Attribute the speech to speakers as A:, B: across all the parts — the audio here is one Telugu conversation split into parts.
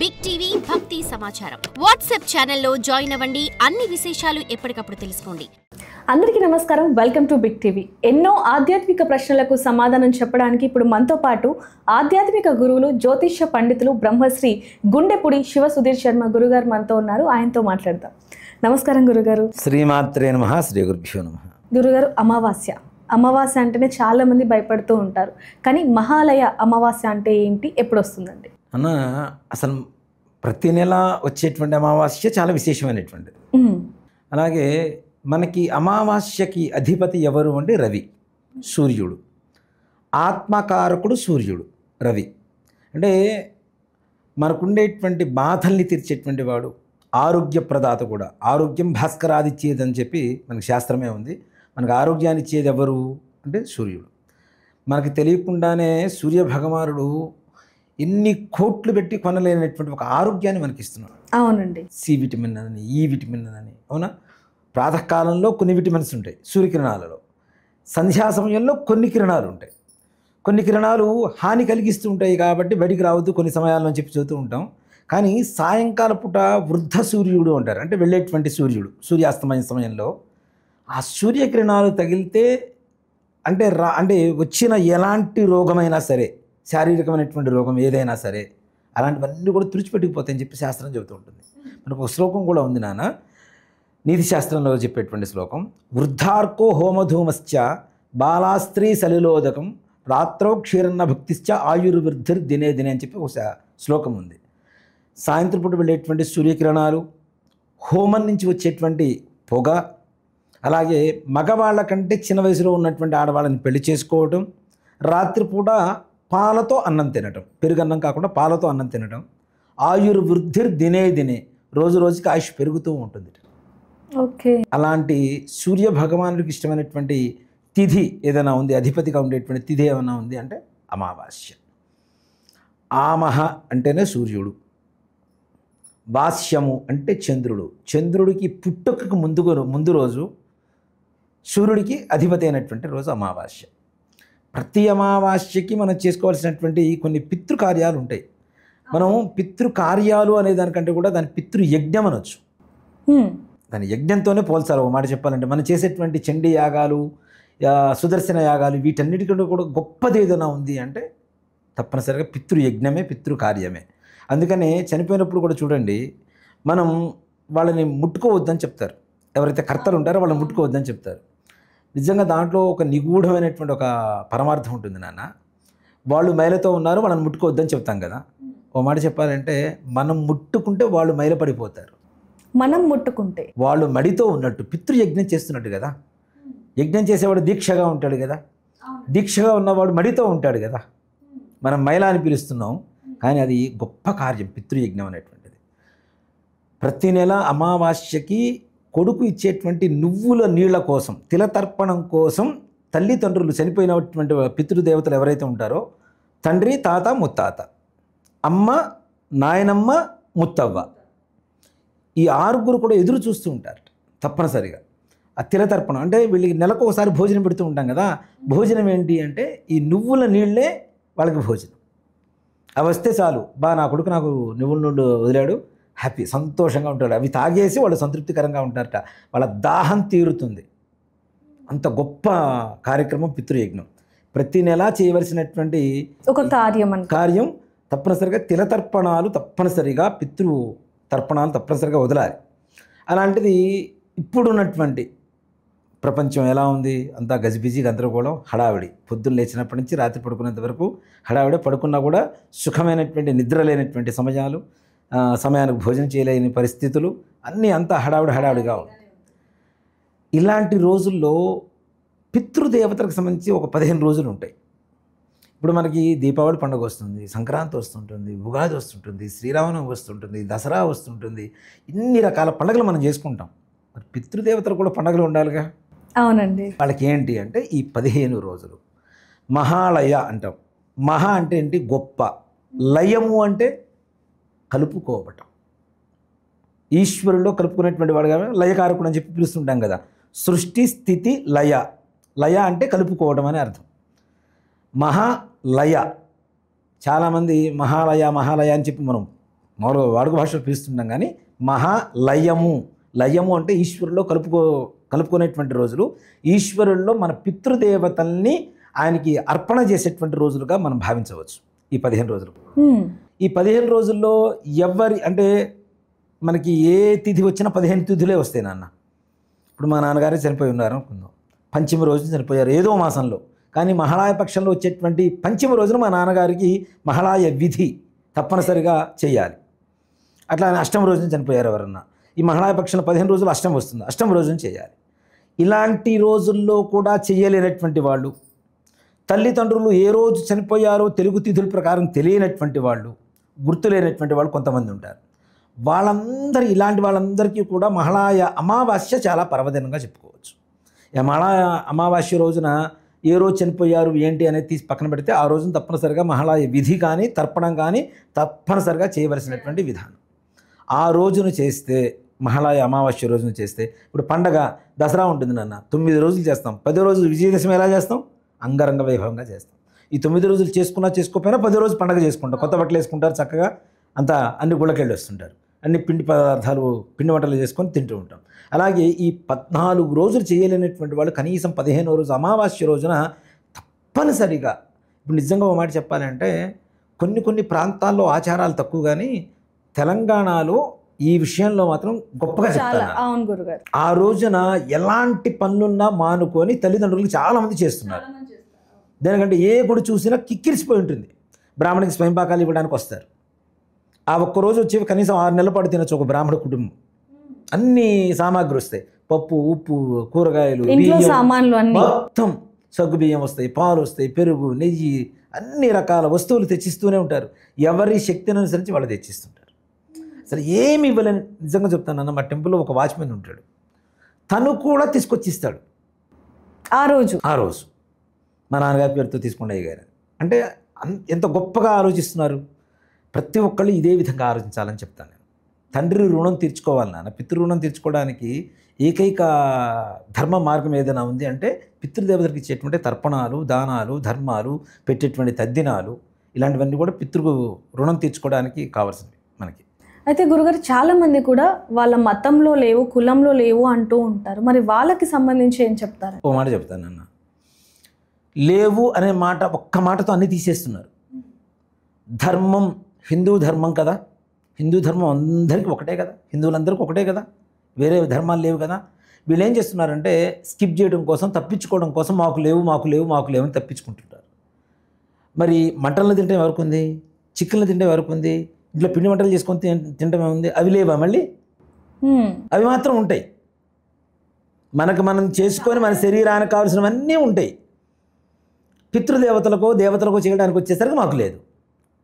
A: బిగ్ టీవీ భక్తి సమాచారం వాట్సాప్ ఛానల్లో జాయిన్ అవ్వండి. అన్ని విశేషాలు ఎప్పటికప్పుడు తెలుసుకోండి.
B: అందరికీ నమస్కారం. Welcome to big TV. ఎన్నో ఆధ్యాత్మిక ప్రశ్నలకు సమాధానం చెప్పడానికి ఇప్పుడు మనతో పాటు ఆధ్యాత్మిక గురువులు, జ్యోతిష్య పండితులు, బ్రహ్మశ్రీ గుండెపుడి శివ సుధీర్ శర్మ గురుగారు మనతో ఉన్నారు. ఆయనతో మాట్లాడదాం. నమస్కారం గురుగారు.
C: శ్రీమాత్రే నమః. శ్రీ గురుభ్యో నమః.
B: గురుగారు, అమావాస్య అంటేనే చాలా మంది భయపడుతూ ఉంటారు. కానీ మహాలయ అమావాస్య అంటే ఏంటి, ఎప్పుడు వస్తుందండి?
C: అన్న, అసలు ప్రతి నెల వచ్చేటువంటి అమావాస్య చాలా విశేషమైనటువంటిది. అలాగే మనకి అమావాస్యకి అధిపతి ఎవరు అంటే రవి, సూర్యుడు. ఆత్మకారకుడు సూర్యుడు, రవి. అంటే మనకుండేటువంటి బాధల్ని తీర్చేటువంటి వాడు, ఆరోగ్య ప్రదాత కూడా. ఆరోగ్యం భాస్కరాదిచ్చేది అని చెప్పి మనకి శాస్త్రమే ఉంది. మనకు ఆరోగ్యాన్ని ఇచ్చేది ఎవరు అంటే సూర్యుడు. మనకి తెలియకుండానే సూర్య భగవానుడు ఎన్ని కోట్లు పెట్టి కొనలేనటువంటి ఒక ఆరోగ్యాన్ని మనకి ఇస్తున్నాడు.
B: అవునండి.
C: సి విటమిన్ అని, ఈ విటమిన్ అని. అవునా? ప్రాతకాలంలో కొన్ని విటమిన్స్ ఉంటాయి సూర్యకిరణాలలో. సంధ్యా సమయంలో కొన్ని కిరణాలు ఉంటాయి. కొన్ని కిరణాలు హాని కలిగిస్తూ ఉంటాయి కాబట్టి బయటికి రావద్దు కొన్ని సమయాల్లో చెప్పి చూస్తూ ఉంటాం. కానీ సాయంకాల పూట వృద్ధ సూర్యుడు అంటారు. అంటే వెళ్ళేటువంటి సూర్యుడు, సూర్యాస్తమయ సమయంలో ఆ సూర్యకిరణాలు తగిలితే అంటే వచ్చిన ఎలాంటి రోగమైనా సరే, శారీరకమైనటువంటి రోగం ఏదైనా సరే, అలాంటివన్నీ కూడా తుడిచిపెట్టుకుపోతాయని చెప్పి శాస్త్రం చెబుతూ ఉంటుంది. మనకు ఒక శ్లోకం కూడా ఉంది నాన్న, నీతి శాస్త్రంలో చెప్పేటువంటి శ్లోకం. వృద్ధార్కో హోమధూమశ్చ బాలాస్త్రీ సలిలోదకం రాత్రో క్షీరన్న భక్తిశ్చ ఆయుర్వృద్ధిర్ దినే దినే అని చెప్పి ఒక శ్లోకం ఉంది. సాయంత్రం పూట వెళ్ళేటువంటి సూర్యకిరణాలు, హోమం నుంచి వచ్చేటువంటి పొగ, అలాగే మగవాళ్ళ కంటే చిన్న వయసులో ఉన్నటువంటి ఆడవాళ్ళని పెళ్లి చేసుకోవటం, రాత్రిపూట పాలతో అన్నం తినటం, పెరుగన్నం కాకుండా పాలతో అన్నం తినటం, ఆయుర్వృద్ధిర్ దినే దినే, రోజు రోజుకి ఆయుష్ పెరుగుతూ ఉంటుంది.
B: ఓకే.
C: అలాంటి సూర్య భగవానుడికి ఇష్టమైనటువంటి తిథి ఏదైనా ఉంది, అధిపతిగా ఉండేటువంటి తిథి ఏమైనా ఉంది అంటే అమావాస్య. ఆమహ అంటేనే సూర్యుడు, భాష్యము అంటే చంద్రుడు. చంద్రుడికి పుట్టుకకు ముందు రోజు సూర్యుడికి అధిపతి అయినటువంటి రోజు అమావాస్య. ప్రతి అమావాస్యకి మనం చేసుకోవాల్సినటువంటి కొన్ని పితృకార్యాలు ఉంటాయి. మనం పితృకార్యాలు అనే దానికంటే కూడా దాని పితృయజ్ఞం అనొచ్చు. దాని యజ్ఞంతోనే పోల్చాలి. ఒక మాట చెప్పాలంటే మనం చేసేటువంటి చండీ యాగాలు, సుదర్శన యాగాలు, వీటన్నిటికంటే కూడా గొప్పది ఏదైనా ఉంది అంటే తప్పనిసరిగా పితృయజ్ఞమే, పితృకార్యమే. అందుకనే చనిపోయినప్పుడు కూడా చూడండి, మనం వాళ్ళని ముట్టుకోవద్దని చెప్తారు. ఎవరైతే కర్తలు ఉంటారో వాళ్ళని ముట్టుకోవద్దని చెప్తారు. నిజంగా దాంట్లో ఒక నిగూఢమైనటువంటి ఒక పరమార్థం ఉంటుంది నాన్న. వాళ్ళు మైలతో ఉన్నారు, వాళ్ళని ముట్టుకోవద్దని చెప్తాం కదా. ఓ మాట చెప్పాలంటే మనం ముట్టుకుంటే వాళ్ళు మైల పడిపోతారు,
B: మనం ముట్టుకుంటే
C: వాళ్ళు మడితో ఉన్నట్టు. పితృయజ్ఞం చేస్తున్నట్టు కదా. యజ్ఞం చేసేవాడు దీక్షగా ఉంటాడు కదా, దీక్షగా ఉన్నవాడు మడితో ఉంటాడు కదా. మనం మైల అని పిలుస్తున్నాం, కానీ అది గొప్ప కార్యం పితృయజ్ఞం అనేటువంటిది. ప్రతి నెల అమావాస్యకి కొడుకు ఇచ్చేటువంటి నువ్వుల నీళ్ల కోసం, తిలతర్పణం కోసం తల్లిదండ్రులు, చనిపోయినటువంటి పితృదేవతలు ఎవరైతే ఉంటారో, తండ్రి, తాత, ముత్తాత, అమ్మ, నాయనమ్మ, ముత్తవ్వ, ఈ ఆరుగురు కూడా ఎదురు చూస్తూ ఉంటారు తప్పనిసరిగా. ఆ తిలతర్పణం అంటే వీళ్ళకి నెలకు ఒకసారి భోజనం పెడుతూ ఉంటాం కదా. భోజనం ఏంటి అంటే ఈ నువ్వుల నీళ్ళే వాళ్ళకి భోజనం. అవి వస్తే చాలు, నా కొడుకు నాకు నువ్వుల నీళ్ళు వదిలాడు, హ్యాపీ, సంతోషంగా ఉంటాడు. అవి తాగేసి వాళ్ళు సంతృప్తికరంగా ఉంటారట, వాళ్ళ దాహం తీరుతుంది. అంత గొప్ప కార్యక్రమం పితృయజ్ఞం. ప్రతి నెలా చేయవలసినటువంటి
B: ఒక కార్యం
C: తప్పనిసరిగా తిలతర్పణాలు, తప్పనిసరిగా తర్పణాలు తప్పనిసరిగా వదలాలి. అలాంటిది ఇప్పుడున్నటువంటి ప్రపంచం ఎలా ఉంది? అంతా గజిబిజి, గందరగోళం, హడావిడి. పొద్దున్న లేచినప్పటి నుంచి రాత్రి పడుకునేంత వరకు హడావిడి. పడుకున్నా కూడా సుఖమైనటువంటి నిద్ర లేనటువంటి సమయానికి భోజనం చేయలేని పరిస్థితులు, అన్నీ అంతా హడావిడిగా ఉంది. ఇలాంటి రోజుల్లో పితృదేవతలకు సంబంధించి ఒక 15 రోజులు ఉంటాయి. ఇప్పుడు మనకి దీపావళి పండుగ వస్తుంది, సంక్రాంతి వస్తుంటుంది, ఉగాది వస్తుంటుంది, శ్రీరామనవమి వస్తుంటుంది, దసరా వస్తుంటుంది. ఇన్ని రకాల పండుగలు మనం చేసుకుంటాం. మరి పితృదేవతలు కూడా పండుగలు ఉండాలిగా.
B: అవునండి.
C: వాళ్ళకి ఏంటి అంటే ఈ 15 రోజులు మహాలయ అంటాం. మహా అంటే ఏంటి? గొప్ప. లయము అంటే కలుపుకోవటం. ఈశ్వరుల్లో కలుపుకునేటువంటి వాడుగా లయకారకుడు అని చెప్పి పిలుస్తుంటాం కదా. సృష్టి, స్థితి, లయ. లయ అంటే కలుపుకోవడం అని అర్థం. మహాలయ, చాలామంది మహాలయ అని చెప్పి మనం మామూలుగా వాడుక భాషలో పిలుస్తుంటాం, కానీ మహాలయము, లయము అంటే ఈశ్వరులో కలుపుకునేటువంటి రోజులు. ఈశ్వరుల్లో మన పితృదేవతల్ని ఆయనకి అర్పణ చేసేటువంటి రోజులుగా మనం భావించవచ్చు ఈ 15 రోజులు. ఈ 15 రోజుల్లో అంటే మనకి ఏ తిథి వచ్చినా 15 తిథులే వస్తాయి నాన్న. ఇప్పుడు మా నాన్నగారే చనిపోయి ఉన్నారు అనుకుందాం, పంచమ రోజున చనిపోయారు ఏదో మాసంలో, కానీ మహాళాయ పక్షంలో వచ్చేటువంటి పంచమ రోజున మా నాన్నగారికి మహాళాయ విధి తప్పనిసరిగా చేయాలి. అట్లా అష్టమ రోజున చనిపోయారు ఎవరన్నా, ఈ మహాళాయ పక్షంలో 15 రోజులు అష్టం వస్తుంది, అష్టమ రోజున చేయాలి. ఇలాంటి రోజుల్లో కూడా చేయలేనటువంటి వాళ్ళు, తల్లిదండ్రులు ఏ రోజు చనిపోయారో తెలుగు తిథుల ప్రకారం తెలియనటువంటి వాళ్ళు, గుర్తులేనటువంటి వాళ్ళు కొంతమంది ఉంటారు. ఇలాంటి వాళ్ళందరికీ కూడా మహాళాయ అమావాస్య చాలా పర్వదినంగా చెప్పుకోవచ్చు. ఈ మహాళాయ అమావాస్య రోజున ఏ రోజు చనిపోయారు ఏంటి అనేది తీసి పక్కన పెడితే ఆ రోజున తప్పనిసరిగా మహాళాయ విధి కానీ తర్పణం కానీ తప్పనిసరిగా చేయవలసినటువంటి విధానం. ఆ రోజున చేస్తే, మహాళాయ అమావాస్య రోజున చేస్తే, ఇప్పుడు పండగ దసరా ఉంటుంది నాన్న, 9 రోజులు చేస్తాం. 10 రోజులు విజయదశమి ఎలా చేస్తాం? అంగరంగ వైభవంగా చేస్తాం. ఈ 9 రోజులు చేసుకోకపోయినా 10 రోజులు పండగ చేసుకుంటాం. కొత్త బట్టలు వేసుకుంటారు, చక్కగా అంతా అన్ని గుళ్ళకెళ్ళి వస్తుంటారు, అన్ని పిండి వంటలు చేసుకొని తింటూ ఉంటాం. అలాగే ఈ 14 రోజులు చేయలేనటువంటి వాళ్ళు కనీసం 15వ రోజు అమావాస్య రోజున తప్పనిసరిగా, ఇప్పుడు నిజంగా ఒక మాట చెప్పాలంటే కొన్ని ప్రాంతాల్లో ఆచారాలు తక్కువ, కానీ తెలంగాణలో ఈ విషయంలో మాత్రం గొప్పగా చెప్తారు. ఆ రోజున ఎలాంటి పనులున్నా మానుకొని తల్లిదండ్రులు చాలామంది చేస్తున్నారు. దేనికంటే ఏ గుడి చూసినా కిక్కిరిసిపోయి ఉంటుంది. బ్రాహ్మణికి స్వయంపాకాలు ఇవ్వడానికి వస్తారు. ఆ ఒక్కరోజు వచ్చి కనీసం 6 నెలల పాటు తినొచ్చు ఒక బ్రాహ్మణ కుటుంబం. అన్ని సామాగ్రి వస్తాయి, పప్పు, ఉప్పు, కూరగాయలు, మొత్తం సగ్గు బియ్యం వస్తాయి, పాలు వస్తాయి, పెరుగు, నెయ్యి, అన్ని రకాల వస్తువులు తెచ్చిస్తూనే ఉంటారు. ఎవరి శక్తిని అనుసరించి వాళ్ళు తెచ్చిస్తుంటారు. అసలు ఏమి ఇవ్వలేని, నిజంగా చెప్తానన్న, మా టెంపుల్లో ఒక వాచ్మెన్ ఉంటాడు, తను కూడా తీసుకొచ్చిస్తాడు ఆ రోజు మా నాన్నగారి పేరుతో తీసుకుంటే గారు. అంటే ఎంత గొప్పగా ఆలోచిస్తున్నారు. ప్రతి ఒక్కళ్ళు ఇదే విధంగా ఆలోచించాలని చెప్తాను నేను. తండ్రి రుణం తీర్చుకోవాలి నాన్న. పితృ రుణం తీర్చుకోవడానికి ఏకైక ధర్మ మార్గం ఏదైనా ఉంది అంటే పితృదేవతలకు ఇచ్చేటువంటి తర్పణాలు, దానాలు, ధర్మాలు, పెట్టేటువంటి తద్దినాలు, ఇలాంటివన్నీ కూడా పితృ రుణం తీర్చుకోవడానికి కావాల్సినవి మనకి.
B: అయితే గురుగారు, చాలామంది కూడా వాళ్ళ మతంలో లేవు, కులంలో లేవు అంటూ ఉంటారు. మరి వాళ్ళకి సంబంధించి ఏం చెప్తారు?
C: ఓ మాట చెప్తాను అన్న, లేవు అనే మాట ఒక్క మాటతో అన్నీ తీసేస్తున్నారు. ధర్మం హిందూ ధర్మం కదా, హిందూ ధర్మం అందరికీ ఒకటే కదా, హిందువులందరికీ ఒకటే కదా, వేరే ధర్మాలు లేవు కదా. వీళ్ళు ఏం చేస్తున్నారంటే స్కిప్ చేయడం కోసం, తప్పించుకోవడం కోసం మాకు లేవు అని తప్పించుకుంటుంటారు. మరి మటన్లు తింటే ఎవరికి ఉంది, చికెన్లు తింటే ఎవరికి ఉంది, ఇంట్లో పిండి వంటలు చేసుకొని తింటమే ఉంది, అవి లేవా? మళ్ళీ అవి మాత్రం ఉంటాయి. మనం చేసుకొని మన శరీరానికి కావాల్సినవన్నీ ఉంటాయి. పితృదేవతలకో దేవతలకో చేయడానికి వచ్చేసరికి మాకు లేదు.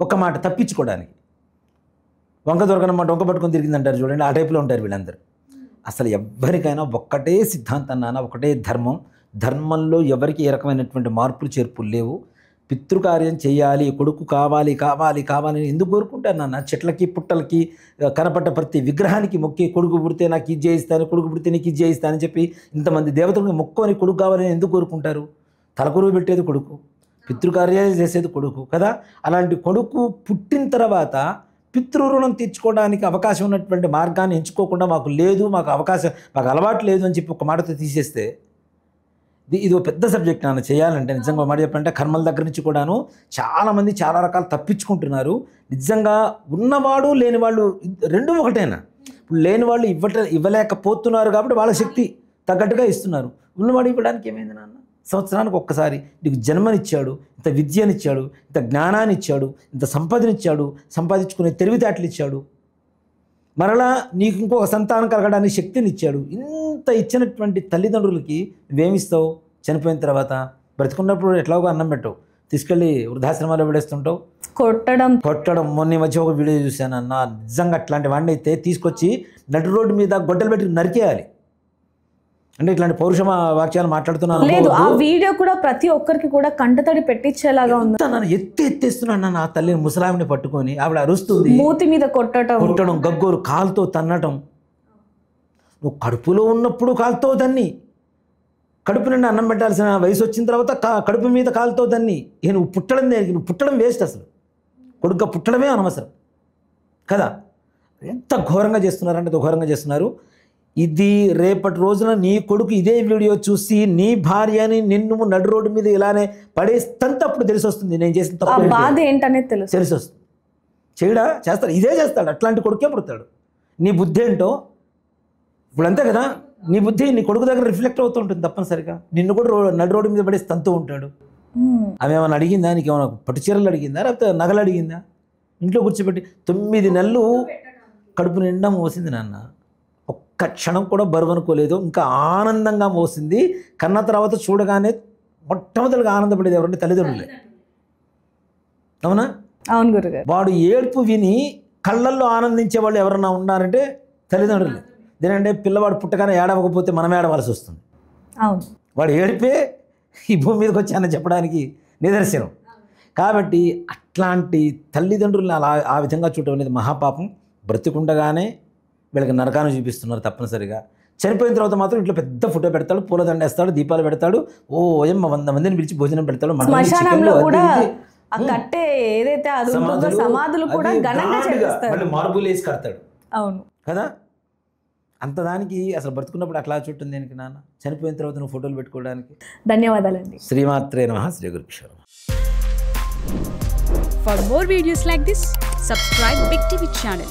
C: ఒక్క మాట తప్పించుకోవడానికి వంక దొరకనమాట వంక పట్టుకొని తిరిగిందంటారు చూడండి, ఆ టైప్లో ఉంటారు వీళ్ళందరూ. అసలు ఎవరికైనా ఒక్కటే సిద్ధాంతం నాన్న, ఒకటే ధర్మం. ధర్మంలో ఎవరికి ఏ రకమైనటువంటి మార్పులు చేర్పులు లేవు. పితృకార్యం చేయాలి, కొడుకు కావాలి అని ఎందుకు కోరుకుంటారు నాన్న? చెట్లకి పుట్టలకి కనపడ్డ ప్రతి విగ్రహానికి మొక్కి కొడుకు పుడితే నాకు ఇది చేయిస్తాను, కొడుకు పుడితే నీకు ఇది చేయిస్తానని చెప్పి ఇంతమంది దేవతలకు మొక్కుని కొడుకు కావాలని ఎందుకు కోరుకుంటారు? తలకొరువు పెట్టేది కొడుకు, పితృకార్యాలు చేసేది కొడుకు కదా. అలాంటి కొడుకు పుట్టిన తర్వాత పితృరుణం తీర్చుకోవడానికి అవకాశం ఉన్నటువంటి మార్గాన్ని ఎంచుకోకుండా మాకు అలవాటు లేదు అని చెప్పి ఒక మాటతో తీసేస్తే, ఇది ఒక పెద్ద సబ్జెక్ట్ నాన్న. చేయాలంటే నిజంగా మాట చెప్పాలంటే కర్మల దగ్గర నుంచి కూడాను చాలామంది చాలా రకాలు తప్పించుకుంటున్నారు. నిజంగా ఉన్నవాడు లేనివాళ్ళు రెండూ ఒకటేనా? ఇప్పుడు లేని వాళ్ళు ఇవ్వలేకపోతున్నారు కాబట్టి వాళ్ళ శక్తి తగ్గట్టుగా ఇస్తున్నారు. ఉన్నవాడు ఇవ్వడానికి ఏమైంది నాన్న? సంవత్సరానికి ఒక్కసారి నీకు జన్మనిచ్చాడు, ఇంత విద్యనిచ్చాడు, ఇంత జ్ఞానాన్ని ఇచ్చాడు, ఇంత సంపదనిచ్చాడు, సంపాదించుకునే తెలివితేటలు ఇచ్చాడు, మరలా నీకు ఇంకొక సంతానం కలగడానికి శక్తిని ఇచ్చాడు. ఇంత ఇచ్చినటువంటి తల్లిదండ్రులకి నువ్వేమిస్తావు? చనిపోయిన తర్వాత బ్రతికున్నప్పుడు ఎట్లాగో అన్నం పెట్టవు, తీసుకెళ్ళి వృద్ధాశ్రమాల్లో పడేస్తుంటావు, కొట్టడం. మొన్న మధ్య ఒక వీడియో చూశాను అన్న, నిజంగా అట్లాంటి వాడిని అయితే తీసుకొచ్చి నడి రోడ్డు మీద గొడ్డలు పెట్టి నరికేయాలి. అంటే ఇట్లాంటి పౌరుష వాక్యాలు మాట్లాడుతున్నాను.
B: లేదు, ఆ వీడియో కూడా ప్రతి ఒక్కరికి కూడా కంటతడి పెట్టించేలాగా ఉంది.
C: నన్ను ఎత్తేస్తున్నాను నా తల్లిని, ముసలామిని పట్టుకొని ఆవిడ అరుస్తుంది,
B: మూతి మీద కొట్టడం,
C: గగ్గోరు కాలుతో తన్నటం. నువ్వు కడుపులో ఉన్నప్పుడు కాలుతో తన్ని, కడుపు నుండి అన్నం పెట్టాల్సిన వయసు వచ్చిన తర్వాత కడుపు మీద కాలుతో తన్ని. నువ్వు పుట్టడం వేస్ట్. అసలు కొడుగ్గా పుట్టడమే అనవసరం. కదా. ఎంత ఘోరంగా చేస్తున్నారంటే అంత ఘోరంగా చేస్తున్నారు. ఇది రేపటి రోజున నీ కొడుకు ఇదే వీడియో చూసి నీ భార్యని నిన్ను నడు రోడ్డు మీద ఇలానే పడేస్తంత అప్పుడు తెలిసి వస్తుంది నేను చేసిన
B: ఆ
C: తప్పు
B: బాధ ఏంటనేది
C: తెలిసి వస్తుంది. చేయడా చేస్తాడు, ఇదే చేస్తాడు, అట్లాంటి కొడుకే పుడతాడు. నీ బుద్ధి ఏంటో ఇప్పుడు అంతే కదా, నీ బుద్ధి నీ కొడుకు దగ్గర రిఫ్లెక్ట్ అవుతూ ఉంటుంది తప్పనిసరిగా. నిన్ను కూడా నడు రోడ్డు మీద పడేసి తంతూ ఉంటాడు. ఆమె ఏమైనా అడిగిందా, నీకు ఏమైనా పట్టు చీరలు అడిగిందా, లేకపోతే నగలు అడిగిందా? ఇంట్లో కూర్చోబెట్టి 9 నెలలు కడుపు నిండా మోసింది నాన్న. ఒక్క క్షణం కూడా బరువు అనుకోలేదు, ఇంకా ఆనందంగా మోసింది. కన్న తర్వాత చూడగానే మొట్టమొదటిగా ఆనందపడేది ఎవరంటే తల్లిదండ్రులే. అవునా?
B: అవును గురుగారు.
C: వాడు ఏడుపు విని కళ్ళల్లో ఆనందించే వాళ్ళు ఎవరన్నా ఉన్నారంటే తల్లిదండ్రులే. దేనంటే పిల్లవాడు పుట్టగానే ఏడవకపోతే మనం ఏడవలసి వస్తుంది.
B: అవును,
C: వాడు ఏడిపే ఈ భూమి మీదకి వచ్చానని చెప్పడానికి నిదర్శనం. కాబట్టి అట్లాంటి తల్లిదండ్రులను అలా ఆ విధంగా చూడటం అనేది మహాపాపం. బ్రతికుండగానే వీళ్ళకి నరకాన్ని చూపిస్తున్నారు తప్పనిసరిగా. చనిపోయిన తర్వాత మాత్రం ఇంట్లో పెద్ద ఫోటో పెడతాడు, పూలదండ వేస్తాడు, దీపాలు పెడతాడు, ఓ ఏమ్మ 100 మందిని పిలిచి భోజనం పెడతాడు.
B: శ్మశానంలో కూడా ఆ కట్టే ఏదైతే అది ఉంటుందో సమాధులు కూడా ఘనంగా చేస్తారు,
C: మార్బుల్ వేసి కడతాడు.
B: అవును
C: కదా. అంత దానికి అసలు బ్రతుకున్నప్పుడు అట్లా చుట్టం దేనికి నాన్న, చనిపోయిన తర్వాత నువ్వు ఫోటోలు పెట్టుకోవడానికి.
B: ధన్యవాదాలండి.
C: శ్రీమాత్రే నమః. శ్రీ గురుభ్యో నమః.
D: For more videos like this, subscribe Big TV channel.